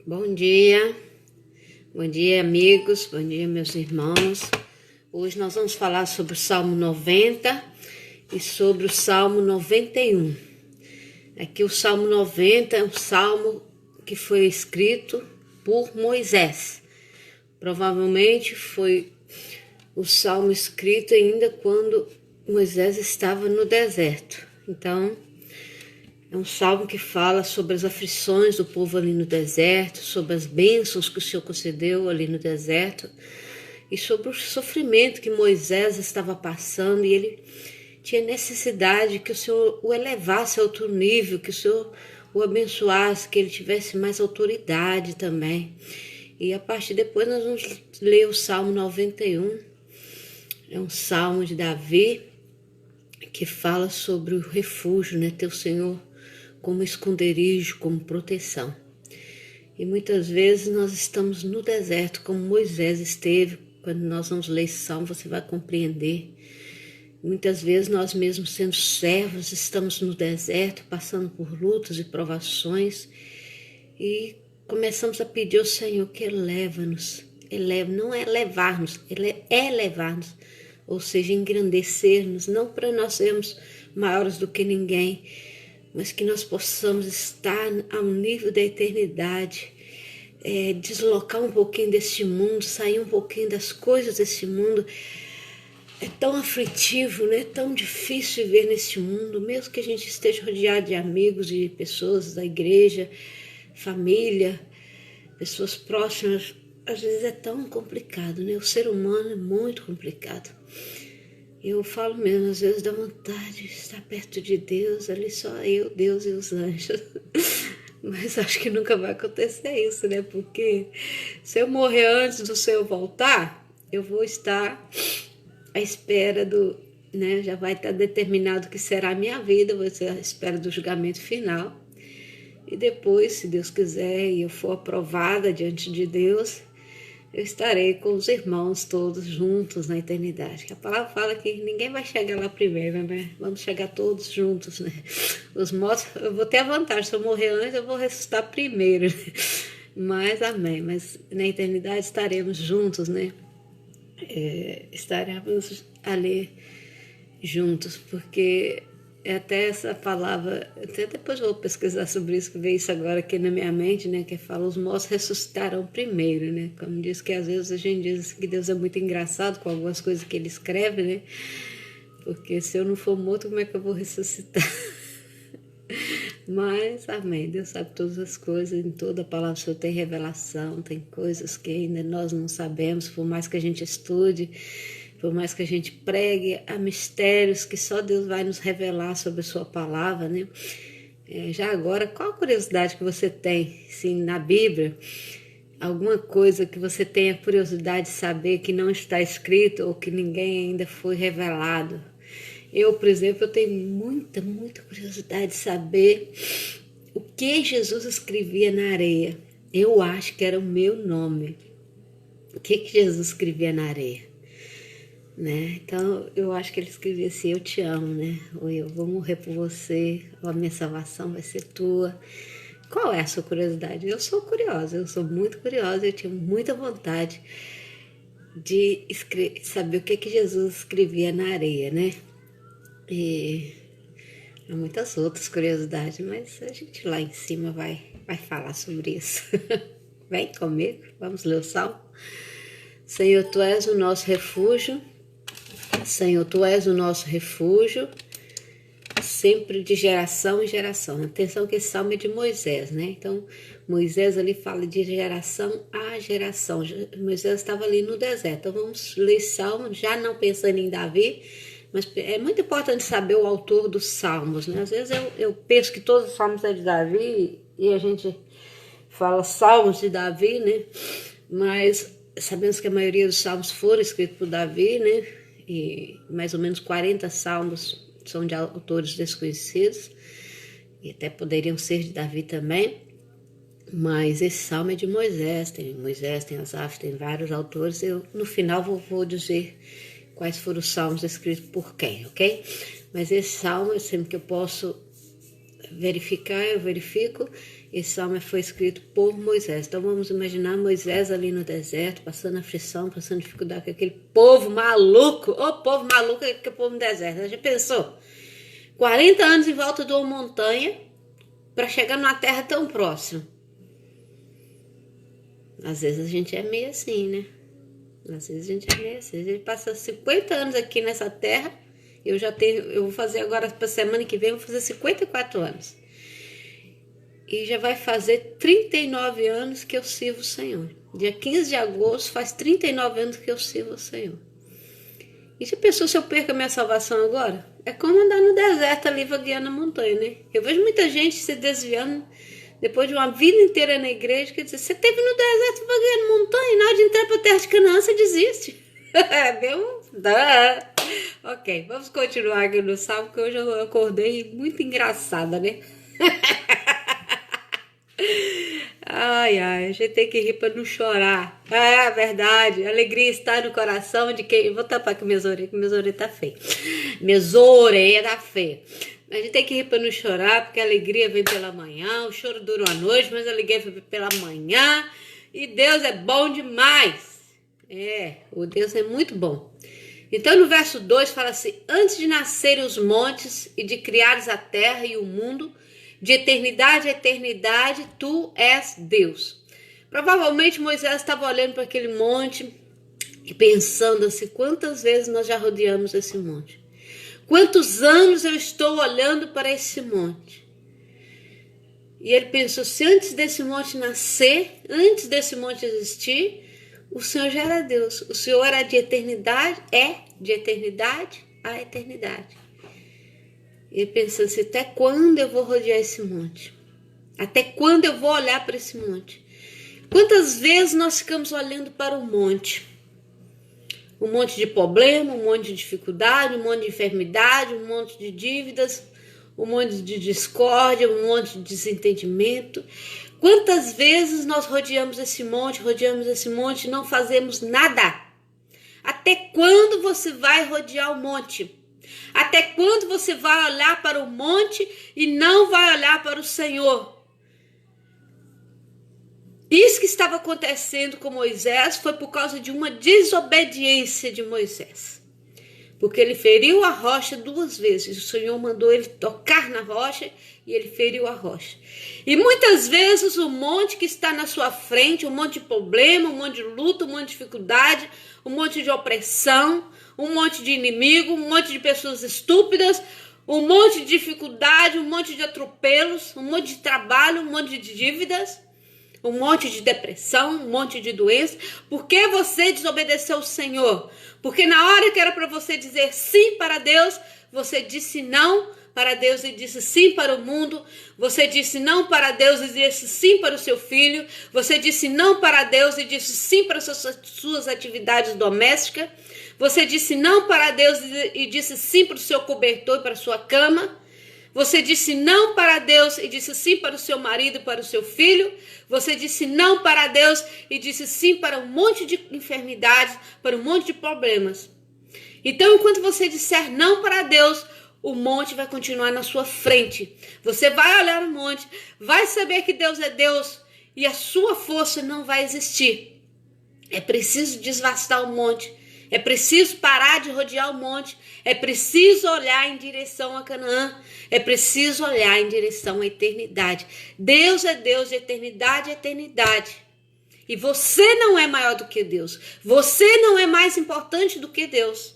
Bom dia amigos, bom dia meus irmãos. Hoje nós vamos falar sobre o Salmo 90 e sobre o Salmo 91. Aqui o Salmo 90 é um salmo que foi escrito por Moisés. Provavelmente foi o salmo escrito ainda quando Moisés estava no deserto. Então, é um salmo que fala sobre as aflições do povo ali no deserto, sobre as bênçãos que o Senhor concedeu ali no deserto e sobre o sofrimento que Moisés estava passando, e ele tinha necessidade que o Senhor o elevasse a outro nível, que o Senhor o abençoasse, que ele tivesse mais autoridade também. E a partir depois nós vamos ler o Salmo 91. É um salmo de Davi que fala sobre o refúgio, né? Ter o Senhor como esconderijo, como proteção. E muitas vezes nós estamos no deserto, como Moisés esteve. Quando nós vamos ler esse salmo, você vai compreender. Muitas vezes nós mesmos sendo servos, estamos no deserto, passando por lutas e provações, e começamos a pedir ao Senhor que eleva-nos. Não é levar-nos, ele é elevar-nos, ou seja, engrandecer-nos, não para nós sermos maiores do que ninguém, mas que nós possamos estar ao nível da eternidade, deslocar um pouquinho deste mundo, sair um pouquinho das coisas desse mundo. É tão aflitivo, né? Tão difícil viver neste mundo, mesmo que a gente esteja rodeado de amigos, de pessoas da igreja, família, pessoas próximas. Às vezes é tão complicado, né? O ser humano é muito complicado. Eu falo mesmo, às vezes dá vontade de estar perto de Deus, ali só eu, Deus e os anjos. Mas acho que nunca vai acontecer isso, né? Porque se eu morrer antes do Senhor voltar, eu vou estar à espera né? Já vai estar determinado que será a minha vida, vou ser à espera do julgamento final. E depois, se Deus quiser e eu for aprovada diante de Deus, eu estarei com os irmãos todos juntos na eternidade. A palavra fala que ninguém vai chegar lá primeiro, né? Vamos chegar todos juntos, né? Os mortos, eu vou ter a vantagem, se eu morrer antes, eu vou ressuscitar primeiro. Né? Mas, amém. Mas na eternidade estaremos juntos, né? Estaremos ali juntos, porque até essa palavra, até depois vou pesquisar sobre isso, que veio isso agora aqui na minha mente, né, que fala, os mortos ressuscitarão primeiro, né, como diz que às vezes a gente diz que Deus é muito engraçado com algumas coisas que ele escreve, né, porque se eu não for morto, como é que eu vou ressuscitar? Mas, amém, Deus sabe todas as coisas, em toda a palavra do Senhor tem revelação, tem coisas que ainda nós não sabemos, por mais que a gente estude, por mais que a gente pregue, há mistérios que só Deus vai nos revelar sobre a sua palavra, né? Já agora, qual a curiosidade que você tem, sim, na Bíblia? Alguma coisa que você tenha curiosidade de saber que não está escrito ou que ninguém ainda foi revelado? Eu, por exemplo, eu tenho muita curiosidade de saber o que Jesus escrevia na areia. Eu acho que era o meu nome. O que Jesus escrevia na areia? Né? Então, eu acho que ele escrevia assim, eu te amo, né? Ou eu vou morrer por você, ou a minha salvação vai ser tua. Qual é a sua curiosidade? Eu sou curiosa, eu sou muito curiosa, eu tinha muita vontade de saber o que Jesus escrevia na areia, né? E há muitas outras curiosidades, mas a gente lá em cima vai falar sobre isso. Vem comigo, vamos ler o Salmo. Senhor, Tu és o nosso refúgio. Senhor, Tu és o nosso refúgio, sempre de geração em geração. Atenção que esse salmo é de Moisés, né? Então, Moisés ali fala de geração a geração. Moisés estava ali no deserto. Então, vamos ler esse salmo, já não pensando em Davi, mas é muito importante saber o autor dos salmos, né? Às vezes eu penso que todos os salmos é de Davi e a gente fala salmos de Davi, né? Mas sabemos que a maioria dos salmos foram escritos por Davi, né? E mais ou menos 40 salmos são de autores desconhecidos, e até poderiam ser de Davi também, mas esse salmo é de Moisés, tem Asaf, tem vários autores. Eu no final vou dizer quais foram os salmos escritos por quem, ok? Mas esse salmo, sempre que eu posso verificar, eu verifico, Esse salmo foi escrito por Moisés. Então vamos imaginar Moisés ali no deserto, passando aflição, passando dificuldade com aquele povo maluco. Ô povo maluco, que povo no deserto. Já pensou? 40 anos em volta de uma montanha para chegar numa terra tão próxima. Às vezes a gente é meio assim, né? Às vezes a gente é meio assim. A gente passa 50 anos aqui nessa terra. Eu vou fazer agora, para semana que vem, eu vou fazer 54 anos. E já vai fazer 39 anos que eu sirvo o Senhor. Dia 15 de agosto faz 39 anos que eu sirvo o Senhor. E já pensou se eu perco a minha salvação agora? É como andar no deserto ali, vagueando na montanha, né? Eu vejo muita gente se desviando depois de uma vida inteira na igreja, que diz, você esteve no deserto vagueando na montanha, e na hora de entrar para a terra de Canaã, você desiste. É mesmo? Ok, vamos continuar aqui no salmo, que hoje eu acordei muito engraçada, né? Ai, a gente tem que rir para não chorar. É verdade, a alegria está no coração de quem... Vou tapar aqui minhas orelhas, que minhas orelhas tá feia. Minhas orelhas tá feia. A gente tem que rir para não chorar, porque a alegria vem pela manhã, o choro dura uma noite, mas a alegria vem pela manhã. E Deus é bom demais. O Deus é muito bom. Então no verso 2 fala assim, antes de nascerem os montes e de criares a terra e o mundo, de eternidade a eternidade, tu és Deus. Provavelmente Moisés estava olhando para aquele monte e pensando assim, quantas vezes nós já rodeamos esse monte? Quantos anos eu estou olhando para esse monte? E ele pensou, se antes desse monte nascer, antes desse monte existir, o Senhor já era Deus. O Senhor era de eternidade a eternidade. E pensando assim, até quando eu vou rodear esse monte? Até quando eu vou olhar para esse monte? Quantas vezes nós ficamos olhando para o monte? Um monte de problema, um monte de dificuldade, um monte de enfermidade, um monte de dívidas, um monte de discórdia, um monte de desentendimento. Quantas vezes nós rodeamos esse monte e não fazemos nada? Até quando você vai rodear o monte? Até quando você vai olhar para o monte e não vai olhar para o Senhor? Isso que estava acontecendo com Moisés foi por causa de uma desobediência de Moisés. Porque ele feriu a rocha 2 vezes. O Senhor mandou ele tocar na rocha e ele feriu a rocha. E muitas vezes o monte que está na sua frente, um monte de problema, um monte de luta, um monte de dificuldade, um monte de opressão, um monte de inimigo, um monte de pessoas estúpidas, um monte de dificuldade, um monte de atropelos, um monte de trabalho, um monte de dívidas, um monte de depressão, um monte de doença. Por que você desobedeceu o Senhor? Porque na hora que era para você dizer sim para Deus, você disse não para Deus e disse sim para o mundo. Você disse não para Deus e disse sim para o seu filho. Você disse não para Deus e disse sim para suas atividades domésticas. Você disse não para Deus e disse sim para o seu cobertor e para a sua cama. Você disse não para Deus e disse sim para o seu marido e para o seu filho. Você disse não para Deus e disse sim para um monte de enfermidades, para um monte de problemas. Então, enquanto você disser não para Deus, o monte vai continuar na sua frente. Você vai olhar o monte, vai saber que Deus é Deus e a sua força não vai existir. É preciso desvastar o monte. É preciso parar de rodear o monte. É preciso olhar em direção a Canaã. É preciso olhar em direção à eternidade. Deus é Deus de eternidade a eternidade. E você não é maior do que Deus. Você não é mais importante do que Deus.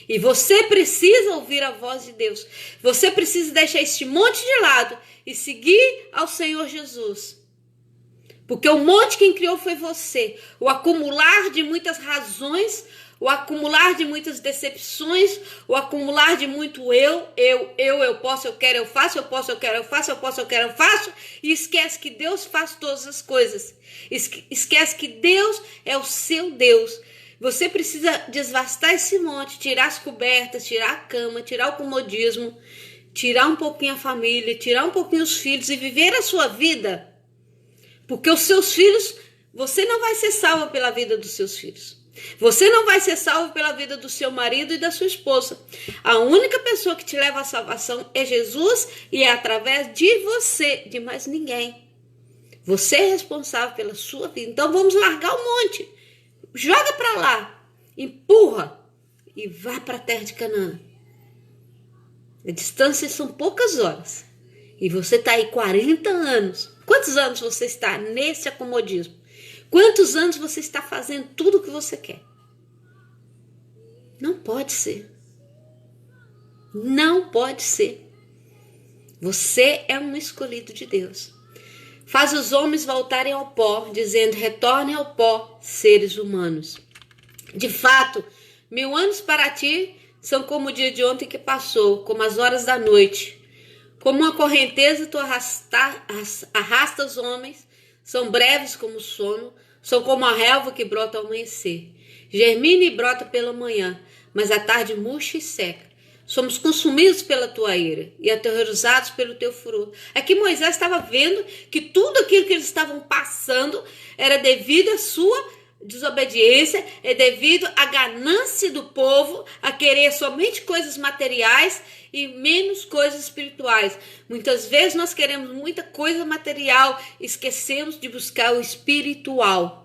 E você precisa ouvir a voz de Deus. Você precisa deixar este monte de lado e seguir ao Senhor Jesus. Porque o monte quem criou foi você. O acumular de muitas razões, o acumular de muitas decepções, o acumular de muito eu posso, eu quero, eu faço, eu posso, eu quero, eu faço, eu posso, eu quero, eu faço, e esquece que Deus faz todas as coisas. Esquece que Deus é o seu Deus. Você precisa desvastar esse monte, tirar as cobertas, tirar a cama, tirar o comodismo, tirar um pouquinho a família, tirar um pouquinho os filhos e viver a sua vida. Porque os seus filhos, você não vai ser salvo pela vida dos seus filhos. Você não vai ser salvo pela vida do seu marido e da sua esposa. A única pessoa que te leva à salvação é Jesus e é através de você, de mais ninguém. Você é responsável pela sua vida. Então vamos largar o monte. Joga para lá. Empurra. E vá para a terra de Canaã. A distância são poucas horas. E você está aí 40 anos. Quantos anos você está nesse acomodismo? Quantos anos você está fazendo tudo o que você quer? Não pode ser. Não pode ser. Você é um escolhido de Deus. Faz os homens voltarem ao pó, dizendo: retornem ao pó, seres humanos. De fato, 1000 anos para ti são como o dia de ontem que passou, como as horas da noite. Como uma correnteza tu arrasta os homens, são breves como o sono, são como a relva que brota ao amanhecer. Germina e brota pela manhã, mas à tarde murcha e seca. Somos consumidos pela tua ira e aterrorizados pelo teu furor. Aqui Moisés estava vendo que tudo aquilo que eles estavam passando era devido à sua desobediência, é devido à ganância do povo, a querer somente coisas materiais e menos coisas espirituais. Muitas vezes nós queremos muita coisa material, esquecemos de buscar o espiritual.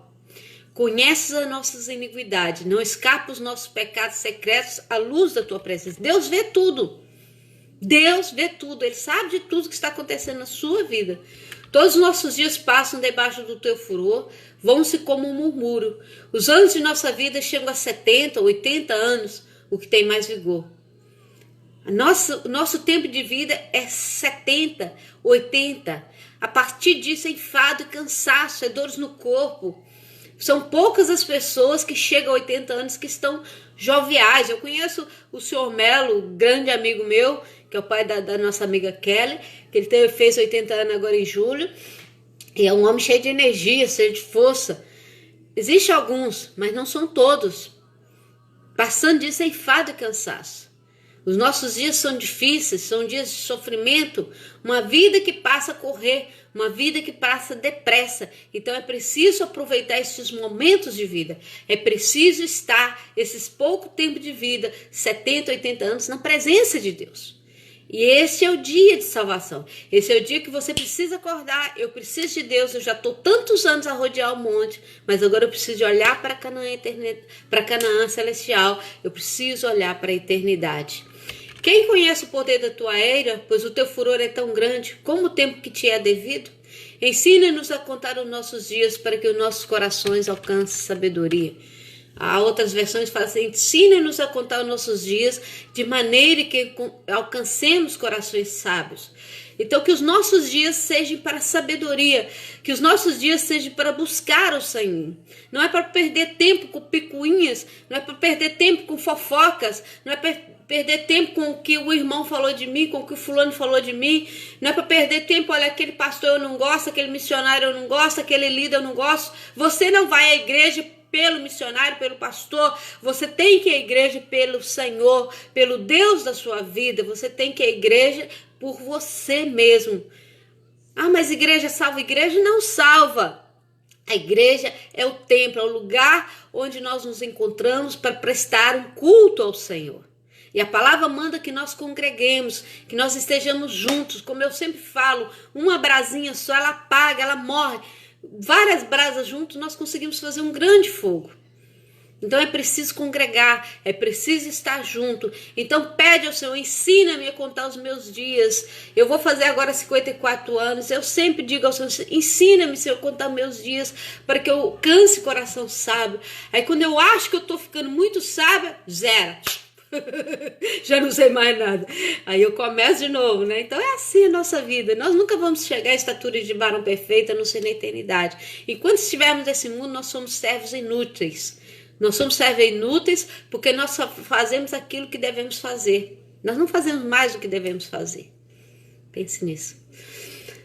Conheces as nossas iniquidades, não escapa os nossos pecados secretos à luz da tua presença. Deus vê tudo. Deus vê tudo. Ele sabe de tudo que está acontecendo na sua vida. Todos os nossos dias passam debaixo do teu furor, vão-se como um murmúrio. Os anos de nossa vida chegam a 70, 80 anos, o que tem mais vigor. O nosso tempo de vida é 70, 80. A partir disso é enfado e cansaço, é dores no corpo. São poucas as pessoas que chegam a 80 anos que estão joviais. Eu conheço o senhor Melo, grande amigo meu, que é o pai da nossa amiga Kelly, que ele fez 80 anos agora em julho, e é um homem cheio de energia, cheio de força. Existem alguns, mas não são todos. Passando disso é enfado e cansaço. Os nossos dias são difíceis, são dias de sofrimento, uma vida que passa a correr, uma vida que passa depressa. Então é preciso aproveitar esses momentos de vida. É preciso estar esses pouco tempo de vida, 70, 80 anos, na presença de Deus. E esse é o dia de salvação. Esse é o dia que você precisa acordar. Eu preciso de Deus. Eu já estou tantos anos a rodear o monte, mas agora eu preciso de olhar para Canaã celestial. Eu preciso olhar para a eternidade. Quem conhece o poder da tua ira, pois o teu furor é tão grande, como o tempo que te é devido? Ensina-nos a contar os nossos dias para que os nossos corações alcancem sabedoria. Há outras versões que falam assim: ensina-nos a contar os nossos dias de maneira que alcancemos corações sábios. Então que os nossos dias sejam para sabedoria, que os nossos dias sejam para buscar o Senhor. Não é para perder tempo com picuinhas, não é para perder tempo com fofocas, não é para perder tempo com o que o irmão falou de mim, com o que o fulano falou de mim, não é para perder tempo, olha, aquele pastor eu não gosto, aquele missionário eu não gosto, aquele líder eu não gosto. Você não vai à igreja pelo missionário, pelo pastor, você tem que ir à igreja pelo Senhor, pelo Deus da sua vida, você tem que ir à igreja por você mesmo. Ah, mas igreja salva? Igreja não salva. A igreja é o templo, é o lugar onde nós nos encontramos para prestar um culto ao Senhor. E a palavra manda que nós congreguemos, que nós estejamos juntos. Como eu sempre falo, uma brasinha só, ela apaga, ela morre. Várias brasas juntos, nós conseguimos fazer um grande fogo. Então é preciso congregar, é preciso estar junto. Então pede ao Senhor, ensina-me a contar os meus dias. Eu vou fazer agora 54 anos, eu sempre digo ao Senhor, ensina-me, Senhor, a contar meus dias, para que eu alcance coração sábio. Aí quando eu acho que eu estou ficando muito sábia, zero. Já não sei mais nada. Aí eu começo de novo, né? Então é assim a nossa vida. Nós nunca vamos chegar à estatura de varão perfeita, a não ser na eternidade. Enquanto estivermos nesse mundo, nós somos servos inúteis. Nós somos servos inúteis porque nós só fazemos aquilo que devemos fazer. Nós não fazemos mais do que devemos fazer. Pense nisso.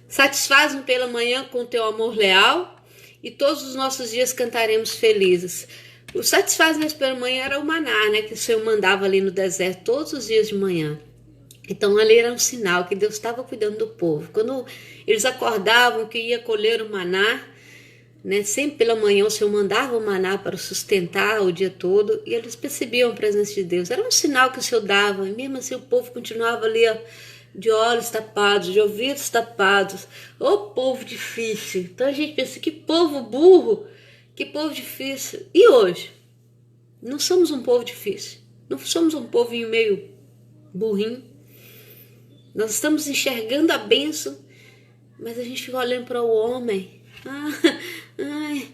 Satisfaz-me pela manhã com o teu amor leal e todos os nossos dias cantaremos felizes. O satisfaz-me pela manhã era o maná, né? Que o Senhor mandava ali no deserto todos os dias de manhã. Então ali era um sinal que Deus estava cuidando do povo. Quando eles acordavam que ia colher o maná, né? Sempre pela manhã o Senhor mandava o maná para sustentar o dia todo e eles percebiam a presença de Deus. Era um sinal que o Senhor dava e mesmo assim o povo continuava ali, ó, de olhos tapados, de ouvidos tapados. Ô povo difícil. Então a gente pensa, que povo burro, que povo difícil. E hoje? Não somos um povo difícil. Não somos um povinho meio burrinho. Nós estamos enxergando a bênção, mas a gente fica olhando para o homem. Ai,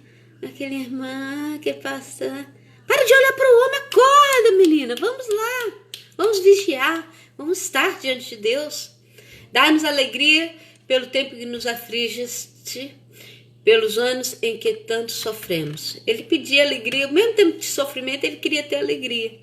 aquele irmão que passa. Para de olhar para o homem, acorda, menina. Vamos lá, vamos vigiar, vamos estar diante de Deus. Dá-nos alegria pelo tempo que nos afligeste, pelos anos em que tanto sofremos. Ele pedia alegria, ao mesmo tempo de sofrimento, ele queria ter alegria.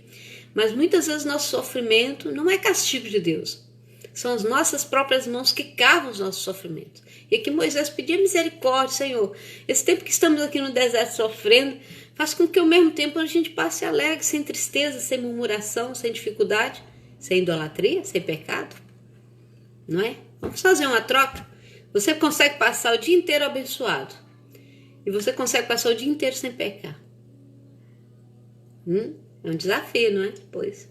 Mas muitas vezes nosso sofrimento não é castigo de Deus. São as nossas próprias mãos que cavam os nossos sofrimentos. E aqui Moisés pedia misericórdia, Senhor. Esse tempo que estamos aqui no deserto sofrendo, faz com que ao mesmo tempo a gente passe alegre, sem tristeza, sem murmuração, sem dificuldade, sem idolatria, sem pecado. Não é? Vamos fazer uma troca. Você consegue passar o dia inteiro abençoado. E você consegue passar o dia inteiro sem pecar. É um desafio, não é? Pois.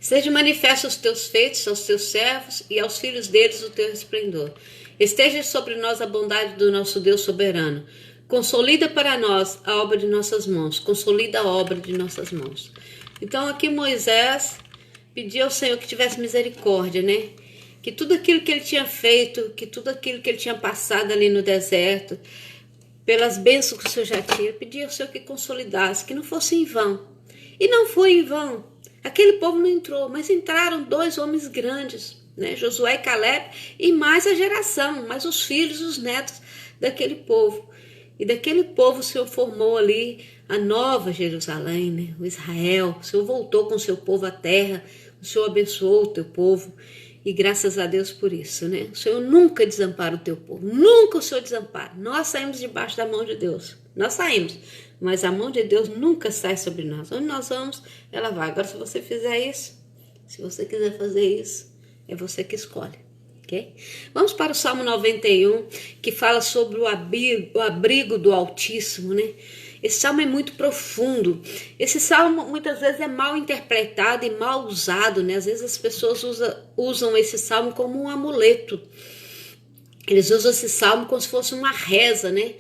Seja manifesto os teus feitos aos teus servos e aos filhos deles o teu resplendor. Esteja sobre nós a bondade do nosso Deus soberano. Consolida para nós a obra de nossas mãos. Consolida a obra de nossas mãos. Então aqui Moisés pediu ao Senhor que tivesse misericórdia, né? Que tudo aquilo que ele tinha feito, que tudo aquilo que ele tinha passado ali no deserto, pelas bênçãos que o Senhor já tinha, pedia ao Senhor que consolidasse, que não fosse em vão. E não foi em vão. Aquele povo não entrou, mas entraram 2 homens grandes, né? Josué e Caleb, e mais a geração, mais os filhos, os netos daquele povo. E daquele povo o Senhor formou ali a nova Jerusalém, né? O Israel. O Senhor voltou com o seu povo à terra, o Senhor abençoou o teu povo. E graças a Deus por isso, né? O Senhor nunca desampara o teu povo. Nunca o Senhor desampara. Nós saímos debaixo da mão de Deus. Nós saímos. Mas a mão de Deus nunca sai sobre nós. Onde nós vamos, ela vai. Agora, se você fizer isso, se você quiser fazer isso, é você que escolhe. Ok? Vamos para o Salmo 91, que fala sobre o abrigo do Altíssimo, né? Esse salmo é muito profundo. Esse salmo muitas vezes é mal interpretado e mal usado, né? Às vezes as pessoas usam esse salmo como um amuleto. Eles usam esse salmo como se fosse uma reza, né?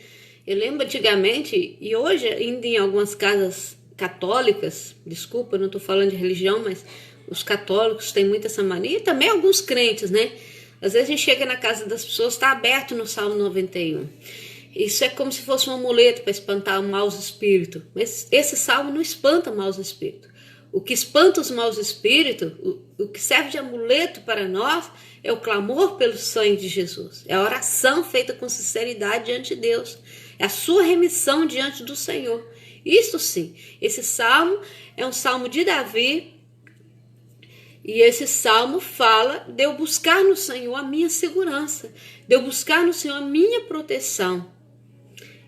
Eu lembro antigamente, e hoje ainda em algumas casas católicas, desculpa, eu não estou falando de religião, mas os católicos têm muito essa mania, e também alguns crentes, né? Às vezes a gente chega na casa das pessoas, está aberto no Salmo 91. Isso é como se fosse um amuleto para espantar maus espíritos. Mas esse salmo não espanta maus espíritos. O que espanta os maus espíritos, o que serve de amuleto para nós, é o clamor pelo sangue de Jesus. É a oração feita com sinceridade diante de Deus. É a sua remissão diante do Senhor. Isso sim, esse salmo é um salmo de Davi. E esse salmo fala de eu buscar no Senhor a minha segurança. De eu buscar no Senhor a minha proteção.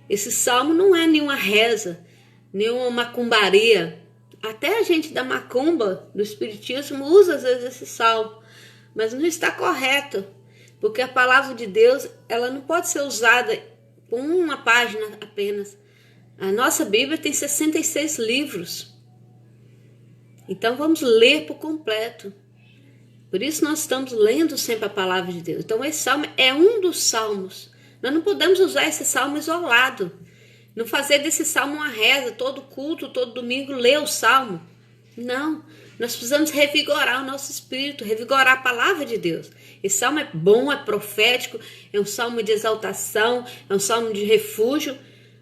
Esse salmo não é nenhuma reza, nenhuma macumbaria. Até a gente da macumba, do espiritismo, usa às vezes esse salmo. Mas não está correto. Porque a palavra de Deus, ela não pode ser usada por uma página apenas. A nossa Bíblia tem 66 livros. Então vamos ler por completo. Por isso nós estamos lendo sempre a palavra de Deus. Então esse salmo é um dos salmos. Nós não podemos usar esse salmo isolado. Não fazer desse salmo uma reza, todo culto, todo domingo, ler o salmo. Não. Nós precisamos revigorar o nosso espírito, revigorar a palavra de Deus. Esse salmo é bom, é profético, é um salmo de exaltação, é um salmo de refúgio,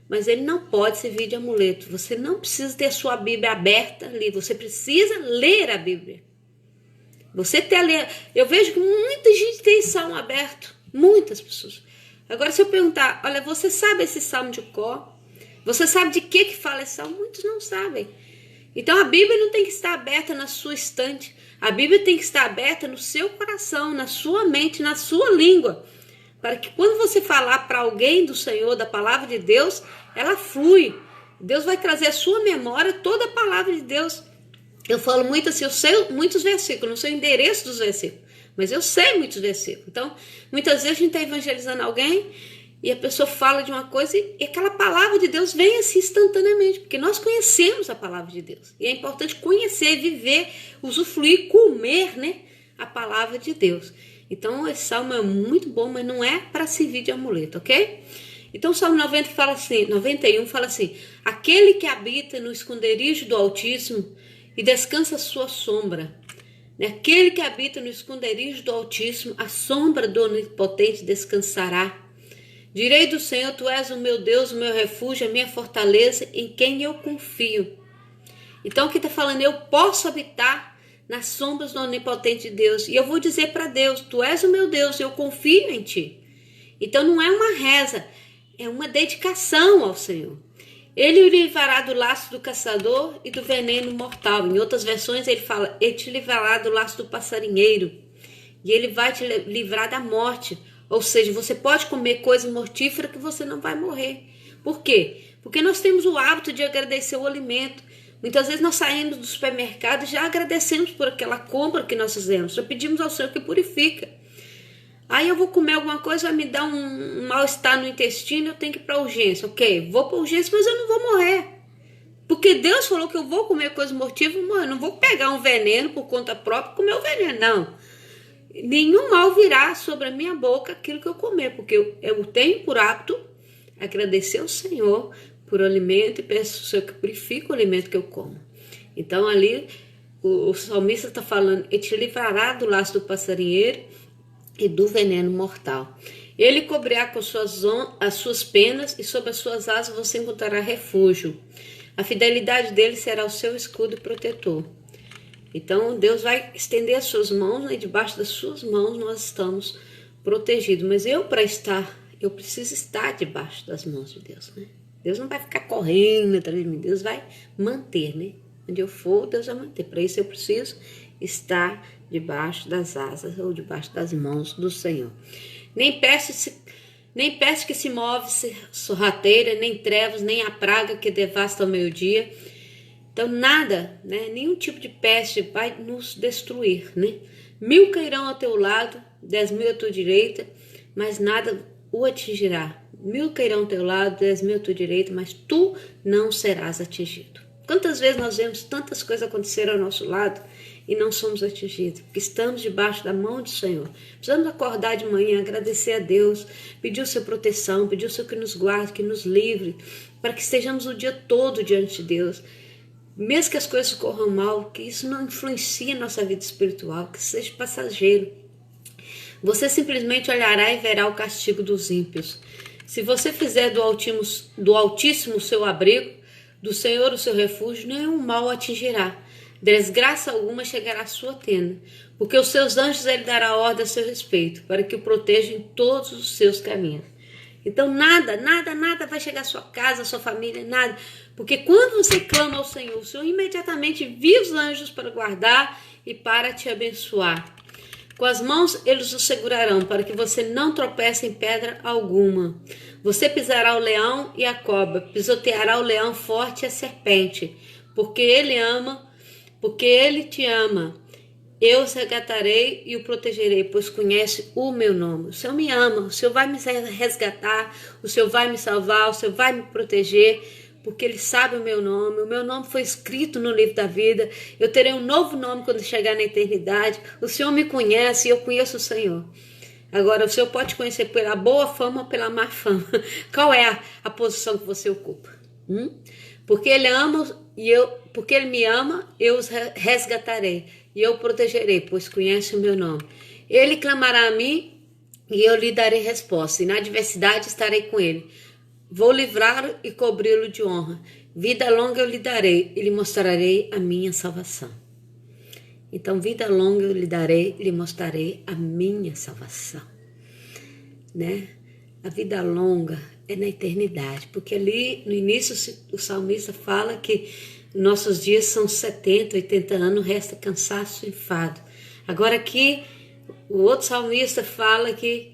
mas ele não pode servir de amuleto. Você não precisa ter sua Bíblia aberta ali, você precisa ler a Bíblia. Você tem a ler. Eu vejo que muita gente tem esse salmo aberto, muitas pessoas. Agora, se eu perguntar, olha, você sabe esse salmo de cor? Você sabe de que fala esse salmo? Muitos não sabem. Então, a Bíblia não tem que estar aberta na sua estante. A Bíblia tem que estar aberta no seu coração, na sua mente, na sua língua. Para que quando você falar para alguém do Senhor, da palavra de Deus, ela flui. Deus vai trazer à sua memória toda a palavra de Deus. Eu falo muito assim, eu sei muitos versículos, não sei o endereço dos versículos. Mas eu sei muitos versículos. Então, muitas vezes a gente está evangelizando alguém e a pessoa fala de uma coisa e aquela palavra de Deus vem assim instantaneamente, porque nós conhecemos a palavra de Deus. E é importante conhecer, viver, usufruir, comer, né? a palavra de Deus. Então esse salmo é muito bom, mas não é para servir de amuleto, ok? Então o Salmo 90 fala assim, 91 fala assim: aquele que habita no esconderijo do Altíssimo e descansa a sua sombra. Aquele que habita no esconderijo do Altíssimo, a sombra do Onipotente descansará. Direi do Senhor: tu és o meu Deus, o meu refúgio, a minha fortaleza, em quem eu confio. Então aqui está falando, eu posso habitar nas sombras do Onipotente de Deus. E eu vou dizer para Deus: tu és o meu Deus, eu confio em ti. Então não é uma reza, é uma dedicação ao Senhor. Ele o livrará do laço do caçador e do veneno mortal. Em outras versões ele fala: ele te livrará do laço do passarinheiro. E ele vai te livrar da morte. Ou seja, você pode comer coisa mortífera que você não vai morrer. Por quê? Porque nós temos o hábito de agradecer o alimento. Muitas vezes nós saímos do supermercado e já agradecemos por aquela compra que nós fizemos. Já pedimos ao Senhor que purifica. Aí eu vou comer alguma coisa, vai me dar um mal-estar no intestino, eu tenho que ir para urgência. Ok, vou para urgência, mas eu não vou morrer. Porque Deus falou que eu vou comer coisa mortífera, eu não vou pegar um veneno por conta própria e comer o veneno, não. Nenhum mal virá sobre a minha boca aquilo que eu comer, porque eu tenho por hábito agradecer ao Senhor por alimento e peço ao Senhor que purifique o alimento que eu como. Então ali o salmista está falando: ele te livrará do laço do passarinheiro e do veneno mortal. Ele cobrirá com as suas penas e sob as suas asas você encontrará refúgio. A fidelidade dele será o seu escudo e protetor. Então Deus vai estender as suas mãos, e debaixo das suas mãos nós estamos protegidos. Mas eu preciso estar debaixo das mãos de Deus, né? Deus não vai ficar correndo atrás de mim, Deus vai manter, né? Onde eu for, Deus vai manter. Para isso eu preciso estar debaixo das asas ou debaixo das mãos do Senhor. Nem peste que se move sorrateira, nem trevas, nem a praga que devasta ao meio-dia. Então nada, né? Nenhum tipo de peste vai nos destruir, né? 1000 cairão ao teu lado, 10.000 à tua direita, mas nada o atingirá. 1000 cairão ao teu lado, 10.000 à tua direita, mas tu não serás atingido. Quantas vezes nós vemos tantas coisas acontecer ao nosso lado e não somos atingidos, porque estamos debaixo da mão do Senhor. Precisamos acordar de manhã, agradecer a Deus, pedir a sua proteção, pedir o Senhor que nos guarde, que nos livre, para que estejamos o dia todo diante de Deus. Mesmo que as coisas corram mal, que isso não influencie a nossa vida espiritual, que seja passageiro. Você simplesmente olhará e verá o castigo dos ímpios. Se você fizer do Altíssimo o seu abrigo, do Senhor o seu refúgio, nenhum mal o atingirá. Desgraça alguma chegará à sua tenda, porque os seus anjos ele dará ordem a seu respeito, para que o protejam em todos os seus caminhos. Então nada vai chegar à sua casa, à sua família, nada. Porque quando você clama ao Senhor, o Senhor imediatamente envia os anjos para guardar e para te abençoar. Com as mãos eles o segurarão, para que você não tropece em pedra alguma. Você pisará o leão e a cobra, pisoteará o leão forte e a serpente, porque ele te ama. Eu o resgatarei e o protegerei, pois conhece o meu nome. O Senhor me ama, o Senhor vai me resgatar, o Senhor vai me salvar, o Senhor vai me proteger, porque Ele sabe o meu nome foi escrito no livro da vida, eu terei um novo nome quando chegar na eternidade, o Senhor me conhece e eu conheço o Senhor. Agora, o Senhor pode conhecer pela boa fama ou pela má fama. Qual é a posição que você ocupa? Porque Ele me ama, eu os resgatarei e eu o protegerei, pois conhece o meu nome. Ele clamará a mim e eu lhe darei resposta, e na adversidade estarei com ele. Vou livrá-lo e cobri-lo de honra. Vida longa eu lhe darei e lhe mostrarei a minha salvação. Então, vida longa eu lhe darei e lhe mostrarei a minha salvação. Né? A vida longa é na eternidade, porque ali no início o salmista fala que nossos dias são 70, 80 anos, resta cansaço e enfado. Agora aqui o outro salmista fala que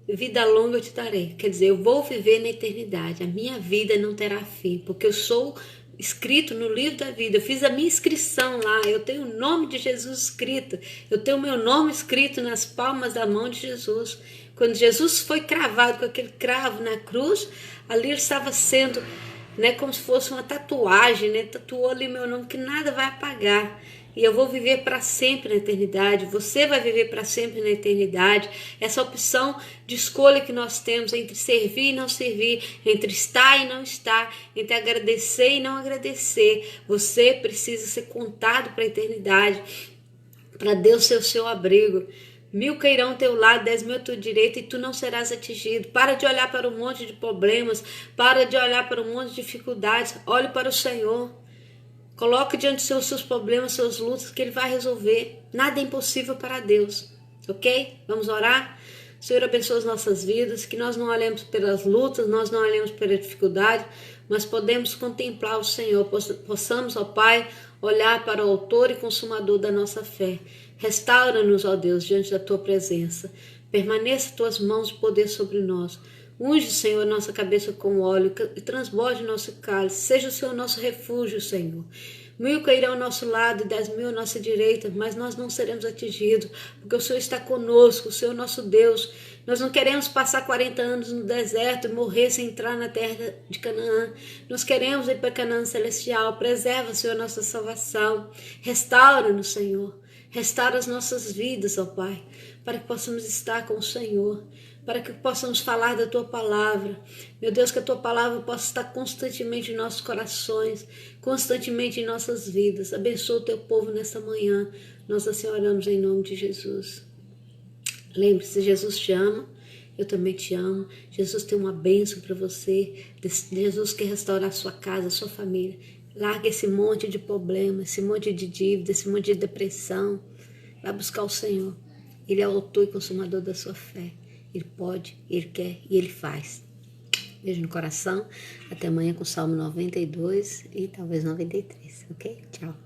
vida longa eu te darei. Quer dizer, eu vou viver na eternidade. A minha vida não terá fim, porque eu sou escrito no livro da vida. Eu fiz a minha inscrição lá. Eu tenho o nome de Jesus escrito. Eu tenho o meu nome escrito nas palmas da mão de Jesus. Quando Jesus foi cravado com aquele cravo na cruz, ali ele estava sendo, né, como se fosse uma tatuagem, né? Tatuou ali meu nome que nada vai apagar. e eu vou viver para sempre na eternidade. Você vai viver para sempre na eternidade. Essa opção de escolha que nós temos entre servir e não servir, entre estar e não estar, entre agradecer e não agradecer. Você precisa ser contado para a eternidade, para Deus ser o seu abrigo. 1000 cairão ao teu lado, 10.000 à tua direita, e tu não serás atingido. Para de olhar para um monte de problemas, para de olhar para um monte de dificuldades. Olhe para o Senhor. Coloque diante dos seus problemas, suas lutas, que Ele vai resolver. Nada é impossível para Deus, ok? Vamos orar? Senhor, abençoa as nossas vidas, que nós não olhemos pelas lutas, nós não olhemos pela dificuldade, mas podemos contemplar o Senhor, possamos, ó Pai, olhar para o autor e consumador da nossa fé. Restaura-nos, ó Deus, diante da Tua presença. Permaneça Tuas mãos de poder sobre nós. Unge, Senhor, nossa cabeça com óleo e transborde nosso cálice. Seja o Senhor nosso refúgio, Senhor. 1000 cairão ao nosso lado e 10.000 à nossa direita, mas nós não seremos atingidos, porque o Senhor está conosco, o Senhor nosso Deus. Nós não queremos passar 40 anos no deserto e morrer sem entrar na terra de Canaã. Nós queremos ir para Canaã celestial. Preserva, Senhor, nossa salvação. Restaura-nos, Senhor. Restaura as nossas vidas, ó Pai, para que possamos estar com o Senhor, para que possamos falar da Tua palavra. Meu Deus, que a Tua palavra possa estar constantemente em nossos corações, constantemente em nossas vidas. Abençoa o Teu povo nessa manhã. Nós assim oramos em nome de Jesus. Lembre-se, Jesus te ama, eu também te amo. Jesus tem uma bênção para você. Jesus quer restaurar a sua casa, a sua família. Larga esse monte de problema, esse monte de dívida, esse monte de depressão. Vai buscar o Senhor. Ele é o autor e consumador da sua fé. Ele pode, Ele quer e Ele faz. Beijo no coração. Até amanhã com o Salmo 92 e talvez 93, ok? Tchau.